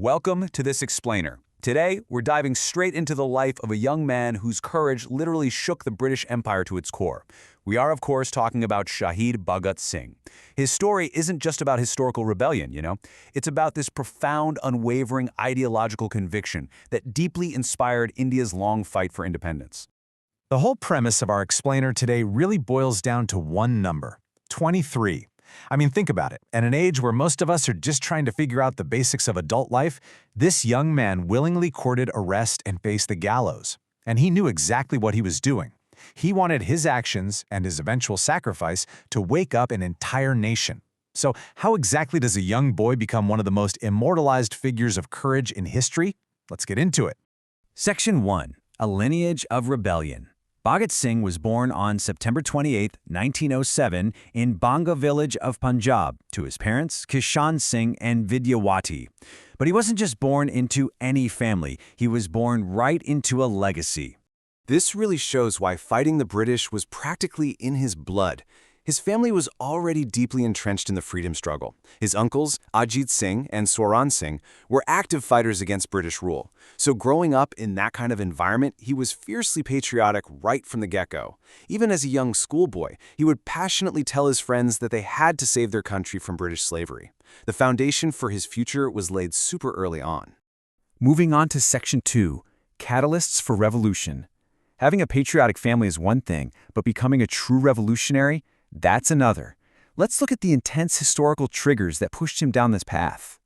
Welcome to this explainer. Today, we're diving straight into the life of a young man whose courage literally shook the British Empire to its core. We are, of course, talking about Shaheed Bhagat Singh. His story isn't just about historical rebellion, It's about this profound, unwavering ideological conviction that deeply inspired India's long fight for independence. The whole premise of our explainer today really boils down to one number: 23. Think about it. At an age where most of us are just trying to figure out the basics of adult life, this young man willingly courted arrest and faced the gallows. And he knew exactly what he was doing. He wanted his actions and his eventual sacrifice to wake up an entire nation. So how exactly does a young boy become one of the most immortalized figures of courage in history? Let's get into it. Section 1. A Lineage of Rebellion. Bhagat Singh was born on September 28, 1907, in Banga village of Punjab, to his parents, Kishan Singh and Vidyawati. But he wasn't just born into any family, he was born right into a legacy. This really shows why fighting the British was practically in his blood. His family was already deeply entrenched in the freedom struggle. His uncles, Ajit Singh and Swaran Singh, were active fighters against British rule. So growing up in that kind of environment, he was fiercely patriotic right from the get-go. Even as a young schoolboy, he would passionately tell his friends that they had to save their country from British slavery. The foundation for his future was laid super early on. Moving on to Section 2, Catalysts for Revolution. Having a patriotic family is one thing, but becoming a true revolutionary, that's another. Let's look at the intense historical triggers that pushed him down this path.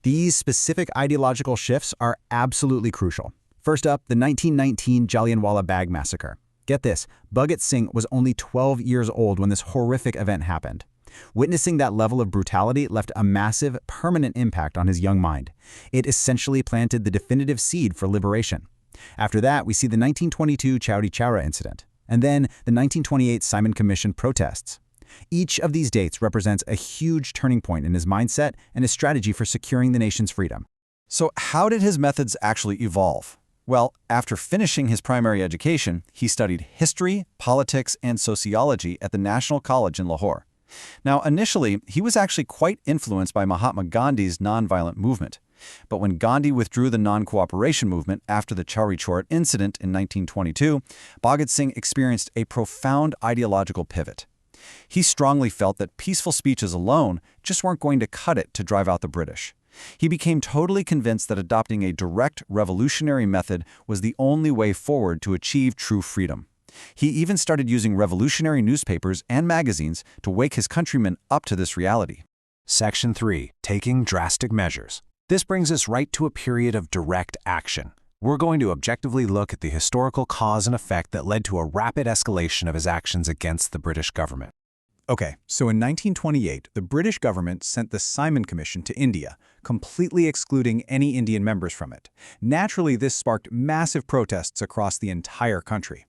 These specific ideological shifts are absolutely crucial. First up, the 1919 Jallianwala Bagh massacre. Get this, Bhagat Singh was only 12 years old when this horrific event happened. Witnessing that level of brutality left a massive, permanent impact on his young mind. It essentially planted the definitive seed for liberation. After that, we see the 1922 Chowri Chowra incident, and then the 1928 Simon Commission protests. Each of these dates represents a huge turning point in his mindset and his strategy for securing the nation's freedom. So how did his methods actually evolve? Well, after finishing his primary education, he studied history, politics, and sociology at the National College in Lahore. Now, initially, he was actually quite influenced by Mahatma Gandhi's nonviolent movement. But when Gandhi withdrew the non-cooperation movement after the Chowri Chowra incident in 1922, Bhagat Singh experienced a profound ideological pivot. He strongly felt that peaceful speeches alone just weren't going to cut it to drive out the British. He became totally convinced that adopting a direct revolutionary method was the only way forward to achieve true freedom. He even started using revolutionary newspapers and magazines to wake his countrymen up to this reality. Section 3. Taking drastic measures. This brings us right to a period of direct action. We're going to objectively look at the historical cause and effect that led to a rapid escalation of his actions against the British government. Okay, so in 1928, the British government sent the Simon Commission to India, completely excluding any Indian members from it. Naturally, this sparked massive protests across the entire country.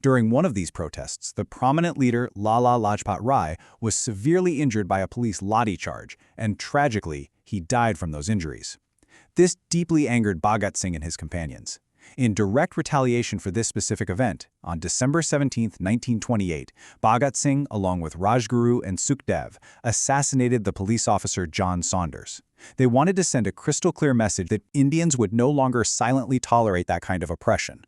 During one of these protests, the prominent leader Lala Lajpat Rai was severely injured by a police lathi charge, and tragically, he died from those injuries. This deeply angered Bhagat Singh and his companions. In direct retaliation for this specific event, on December 17, 1928, Bhagat Singh, along with Rajguru and Sukhdev, assassinated the police officer John Saunders. They wanted to send a crystal-clear message that Indians would no longer silently tolerate that kind of oppression.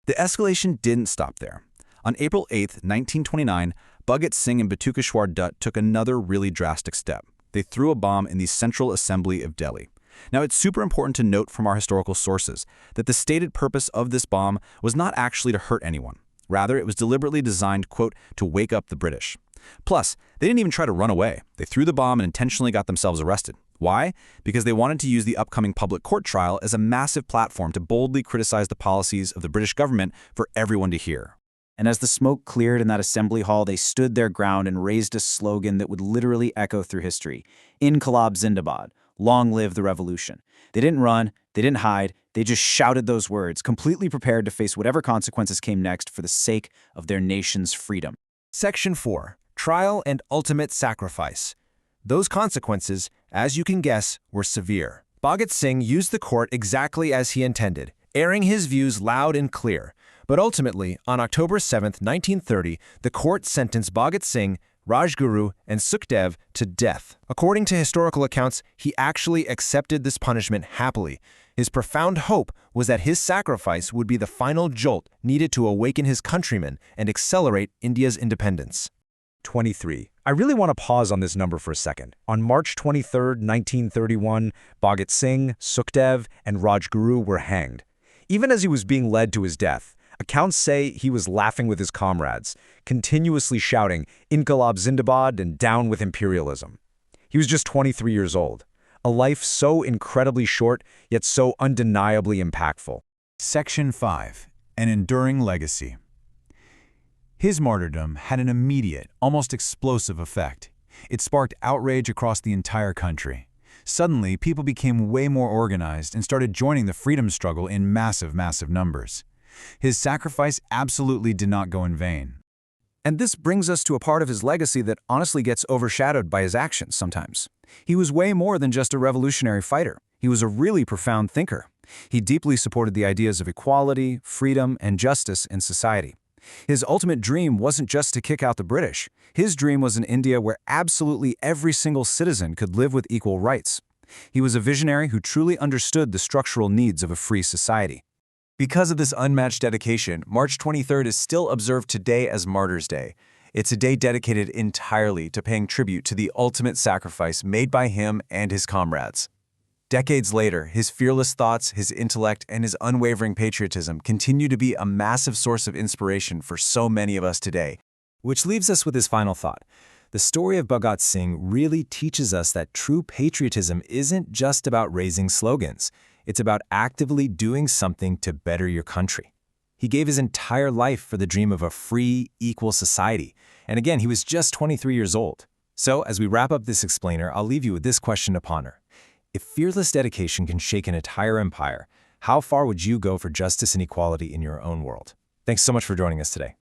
The escalation didn't stop there. On April 8, 1929, Bhagat Singh and Batukeshwar Dutt took another really drastic step. They threw a bomb in the Central Assembly of Delhi. Now, it's super important to note from our historical sources that the stated purpose of this bomb was not actually to hurt anyone. Rather, it was deliberately designed, quote, to wake up the British. Plus, they didn't even try to run away. They threw the bomb and intentionally got themselves arrested. Why? Because they wanted to use the upcoming public court trial as a massive platform to boldly criticize the policies of the British government for everyone to hear. And as the smoke cleared in that assembly hall, they stood their ground and raised a slogan that would literally echo through history. Inqilab Zindabad. Long live the revolution. They didn't run, they didn't hide, they just shouted those words, completely prepared to face whatever consequences came next for the sake of their nation's freedom. Section 4. Trial and ultimate sacrifice. Those consequences, as you can guess, were severe. Bhagat Singh used the court exactly as he intended, airing his views loud and clear. But ultimately, on October 7, 1930, the court sentenced Bhagat Singh, Rajguru, and Sukhdev to death. According to historical accounts, he actually accepted this punishment happily. His profound hope was that his sacrifice would be the final jolt needed to awaken his countrymen and accelerate India's independence. 23. I really want to pause on this number for a second. On March 23, 1931, Bhagat Singh, Sukhdev, and Rajguru were hanged. Even as he was being led to his death, accounts say he was laughing with his comrades, continuously shouting, "Inqilab Zindabad" and "Down with imperialism." He was just 23 years old. A life so incredibly short, yet so undeniably impactful. Section 5. An Enduring Legacy. His martyrdom had an immediate, almost explosive effect. It sparked outrage across the entire country. Suddenly, people became way more organized and started joining the freedom struggle in massive numbers. His sacrifice absolutely did not go in vain. And this brings us to a part of his legacy that honestly gets overshadowed by his actions sometimes. He was way more than just a revolutionary fighter. He was a really profound thinker. He deeply supported the ideas of equality, freedom, and justice in society. His ultimate dream wasn't just to kick out the British. His dream was an India where absolutely every single citizen could live with equal rights. He was a visionary who truly understood the structural needs of a free society. Because of this unmatched dedication, March 23rd is still observed today as Martyrs' Day. It's a day dedicated entirely to paying tribute to the ultimate sacrifice made by him and his comrades. Decades later, his fearless thoughts, his intellect, and his unwavering patriotism continue to be a massive source of inspiration for so many of us today. Which leaves us with his final thought. The story of Bhagat Singh really teaches us that true patriotism isn't just about raising slogans. It's about actively doing something to better your country. He gave his entire life for the dream of a free, equal society. And again, he was just 23 years old. So, as we wrap up this explainer, I'll leave you with this question to ponder. If fearless dedication can shake an entire empire, how far would you go for justice and equality in your own world? Thanks so much for joining us today.